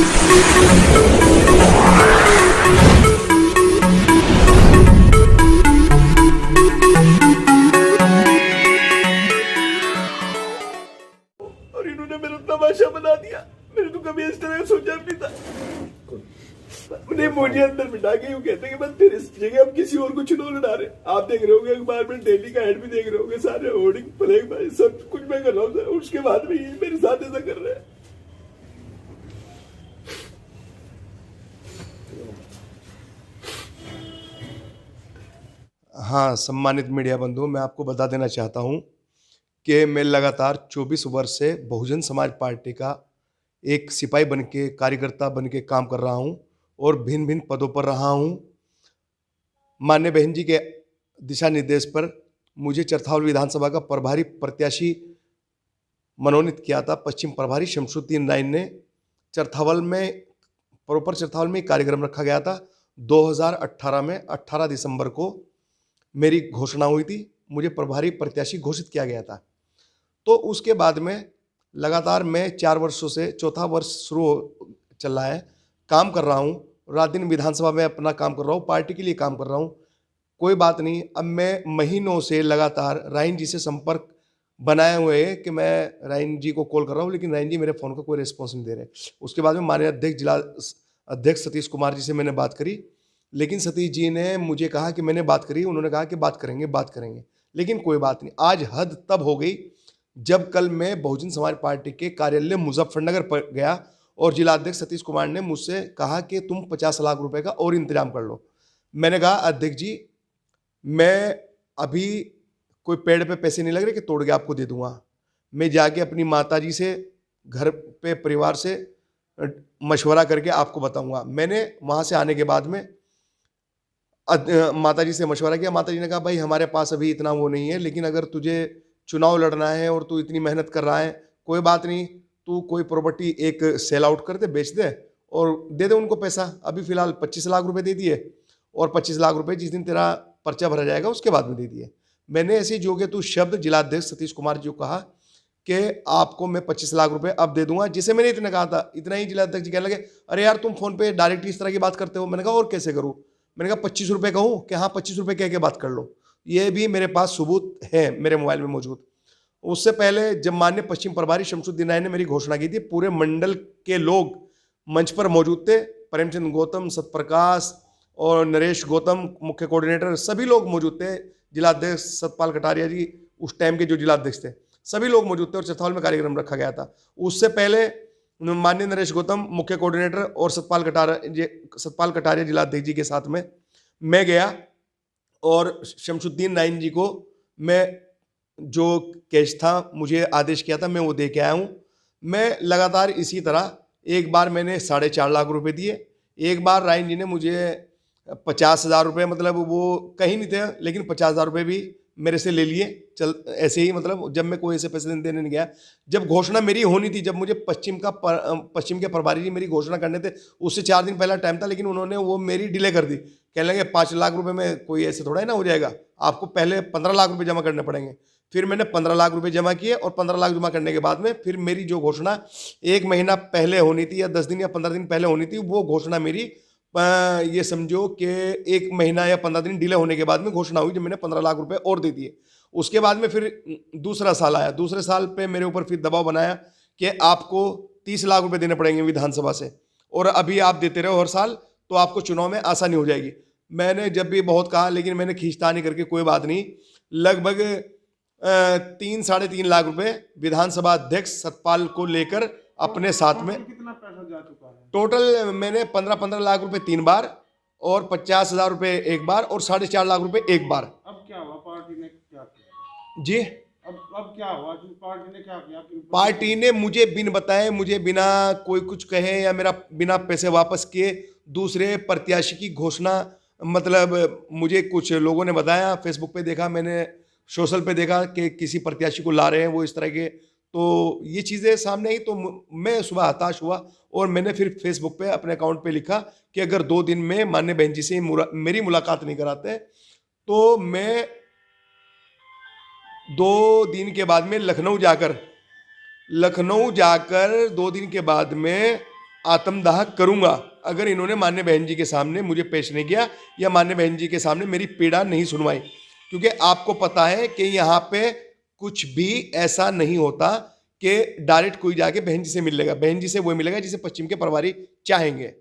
और इन्होंने मेरा तमाशा बना दिया। मैंने तो कभी इस तरह सोचा भी नहीं था। उन्हें मुझे अंदर बिठा के यूं कहते कि बस तेरे जगह हम किसी और को चुनाव लड़ा रहे। आप देख रहे होंगे अखबार में, डेली का एड भी देख रहे होंगे, सारे होर्डिंग फ्लैग सब कुछ मैं कर रहा हूँ सर। उसके बाद में ये मेरे साथ ऐसा कर रहे हैं। हाँ, सम्मानित मीडिया बंधु, मैं आपको बता देना चाहता हूँ कि मैं लगातार 24 वर्ष से बहुजन समाज पार्टी का एक सिपाही बन के, कार्यकर्ता बन के काम कर रहा हूँ और भिन्न भिन्न पदों पर रहा हूँ। माननीय बहन जी के दिशा निर्देश पर मुझे चरथावल विधानसभा का प्रभारी प्रत्याशी मनोनीत किया था। पश्चिम प्रभारी शमसुद्दीन नाइन ने चरथावल में, प्रॉपर चरथावल में कार्यक्रम रखा गया था। 2018 में 18 दिसंबर को मेरी घोषणा हुई थी, मुझे प्रभारी प्रत्याशी घोषित किया गया था। तो उसके बाद में लगातार मैं 4 वर्षों से, चौथा वर्ष चल रहा है, काम कर रहा हूँ। रात दिन विधानसभा में अपना काम कर रहा हूँ, पार्टी के लिए काम कर रहा हूँ। कोई बात नहीं, अब मैं महीनों से लगातार राइन जी से संपर्क बनाए हुए है कि मैं राइन जी को कॉल कर रहा हूँ, लेकिन राइन जी मेरे फ़ोन का कोई रिस्पॉन्स नहीं दे रहे। उसके बाद में माननीय अध्यक्ष, जिला अध्यक्ष सतीश कुमार जी से मैंने बात करी, लेकिन सतीश जी ने मुझे कहा कि मैंने बात करी, उन्होंने कहा कि बात करेंगे, लेकिन कोई बात नहीं। आज हद तब हो गई जब कल मैं बहुजन समाज पार्टी के कार्यालय मुजफ्फरनगर पर गया और जिला अध्यक्ष सतीश कुमार ने मुझसे कहा कि तुम 50 लाख रुपए का और इंतजाम कर लो। मैंने कहा अध्यक्ष जी, मैं अभी कोई पेड़ पे पैसे नहीं लग रहे कि तोड़ के आपको दे दूंगा। मैं जाके अपनी माताजी से, घर पे परिवार से मशवरा करके आपको बताऊंगा। मैंने वहाँ से आने के बाद में माताजी से मशवरा किया। माताजी ने कहा भाई हमारे पास अभी इतना वो नहीं है, लेकिन अगर तुझे चुनाव लड़ना है और तू इतनी मेहनत कर रहा है, कोई बात नहीं, तू कोई प्रॉपर्टी एक सेल आउट कर दे, बेच दे और दे दे उनको पैसा। अभी फिलहाल 25 लाख रुपए दे दिए और 25 लाख रुपए जिस दिन तेरा पर्चा भरा जाएगा उसके बाद में दे दिए। मैंने ऐसे जो कि तू शब्द जिलाध्यक्ष सतीश कुमार जी को कहा कि आपको मैं 25 लाख रुपए अब दे दूंगा, जिसे मैंने इतना कहा था। इतना ही जिलाध्यक्ष जी कहने लगे अरे यार तुम फोन पे डायरेक्ट इस तरह की बात करते हो। मैंने कहा और कैसे करूँ? मैंने कहा 25 रुपये कहूँ कि हाँ 25 रुपये कह के बात कर लो। ये भी मेरे पास सबूत है मेरे मोबाइल में मौजूद। उससे पहले जब माननीय पश्चिम प्रभारी शमसुद्दीन नाइन ने मेरी घोषणा की थी, पूरे मंडल के लोग मंच पर मौजूद थे। प्रेमचंद गौतम, सतप्रकाश और नरेश गौतम, मुख्य कोऑर्डिनेटर, सभी लोग मौजूद थे। जिलाध्यक्ष सतपाल कटारिया जी उस टाइम के जो जिलाध्यक्ष थे, सभी लोग मौजूद थे और चरथावल में कार्यक्रम रखा गया था। उससे पहले माननीय नरेश गौतम मुख्य कोऑर्डिनेटर और सतपाल कटारिया जिलाध्यक्ष जी के साथ में मैं गया और शमसुद्दीन नाइन जी को मैं जो कैश था, मुझे आदेश किया था, मैं वो दे के आया हूँ। मैं लगातार इसी तरह, एक बार मैंने 4.5 लाख रुपए दिए, एक बार राइन जी ने मुझे 50,000 रुपये, मतलब वो कहीं नहीं थे, लेकिन 50,000 रुपये भी मेरे से ले लिए। चल ऐसे ही, मतलब जब मैं कोई ऐसे पैसे देने नहीं गया। जब घोषणा मेरी होनी थी, जब मुझे पश्चिम के प्रभारी जी मेरी घोषणा करने थे, उससे 4 दिन पहला टाइम था, लेकिन उन्होंने वो मेरी डिले कर दी। कहने लगे 5 लाख रुपए में कोई ऐसे थोड़ा ही ना हो जाएगा, आपको पहले 15 लाख रुपए जमा करने पड़ेंगे। फिर मैंने 15 लाख रुपए जमा किए और 15 लाख जमा करने के बाद में फिर मेरी जो घोषणा 1 महीना पहले होनी थी या 10 दिन या 15 दिन पहले होनी थी, वो घोषणा मेरी ये समझो कि 1 महीना या 15 दिन डिले होने के बाद में घोषणा हुई, जब मैंने 15 लाख रुपए और दे दिए। उसके बाद में फिर दूसरा साल आया। दूसरे साल पे मेरे ऊपर फिर दबाव बनाया कि आपको 30 लाख रुपए देने पड़ेंगे विधानसभा से, और अभी आप देते रहो हर साल तो आपको चुनाव में आसानी हो जाएगी। मैंने जब भी बहुत कहा, लेकिन मैंने खींचतानी करके कोई बात नहीं, लगभग 3-3.5 लाख रुपए विधानसभा अध्यक्ष सतपाल को लेकर अपने साथ में, कितना पैसा जा चुका है टोटल मैंने 15-15 लाख रुपए 3 बार और 50,000 रुपए एक बार और 4.5 लाख रुपए एक बार। अब क्या हुआ? पार्टी ने क्या किया जी, अब क्या हुआ? पार्टी ने क्या किया? पार्टी ने मुझे बिन बताए, मुझे बिना कोई कुछ कहे या मेरा बिना पैसे वापस किए दूसरे प्रत्याशी की घोषणा, मतलब मुझे कुछ लोगों ने बताया, फेसबुक पे देखा मैंने, सोशल पे देखा कि किसी प्रत्याशी को ला रहे हैं वो इस तरह के, तो ये चीज़ें सामने आई। तो मैं सुबह हताश हुआ और मैंने फिर फेसबुक पे अपने अकाउंट पे लिखा कि अगर 2 दिन में माननीय बहन जी से मेरी मुलाकात नहीं कराते तो मैं 2 दिन के बाद में लखनऊ जाकर 2 दिन के बाद में आत्मदाह करूंगा अगर इन्होंने मान्य बहन जी के सामने मुझे पेश नहीं किया या मान्य बहन जी के सामने मेरी पीड़ा नहीं सुनवाई। क्योंकि आपको पता है कि यहाँ पे कुछ भी ऐसा नहीं होता कि डायरेक्ट कोई जाके बहन जी से मिल लेगा। बहन जी से वो मिलेगा जिसे पश्चिम के प्रभारी चाहेंगे।